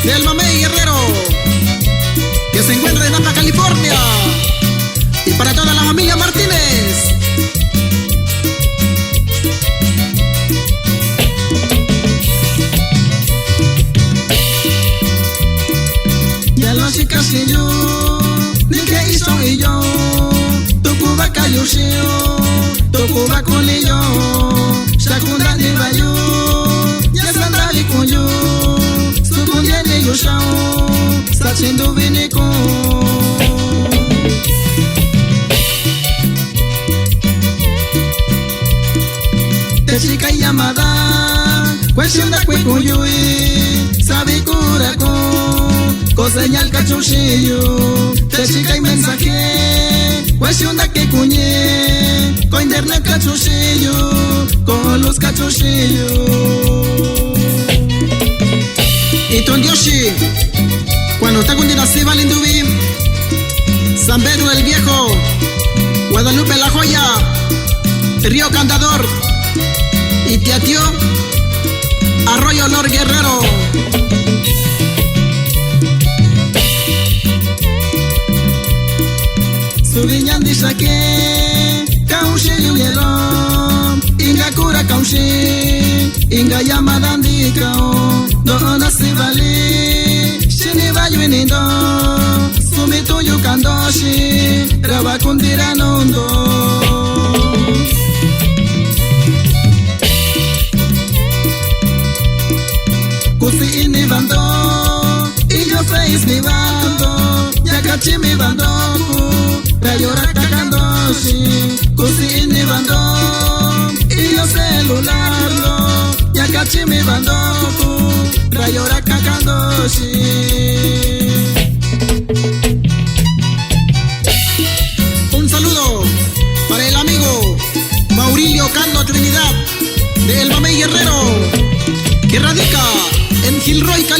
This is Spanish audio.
del Mamey Guerrero, que se encuentra en Baja California, y para toda la familia Martínez. Ya lo chicas y yo, ni que hizo y yo, tu cuba cayó, tu cuba con y yo, Shakunda ni bayo, ya sandali con yo, su cuya ni yo shao, sachindo viniko. Te chica llamada, cuestión de cuecuyui, sabe curacón. Señal cachuchillo, te chica y mensaje, cuestión de que cuñe, con internet cachuchillo, con los cachuchillos. Y Ton Yoshi, cuando está con Dinasí Valindubi, San Pedro el Viejo, Guadalupe la Joya, Río Candador, y Tiatio, Arroyo Lor Guerrero. Subiñan disake, kaushi yuyelo, inga kura kaushi, inga yamadan kao, dona sivali, shini vayunindo, sumito yukandoshi, rabakundira nondo. Kusi ini bando, iyo face mi bando, yakachi mi bando. Rayora cacandoshi, kusi ni bando, y yo celular no, ya cachi mi bando, rayora cacandoshi. Un saludo para el amigo Maurilio Cando Trinidad de El Mamey Guerrero, que radica en Gilroy, California.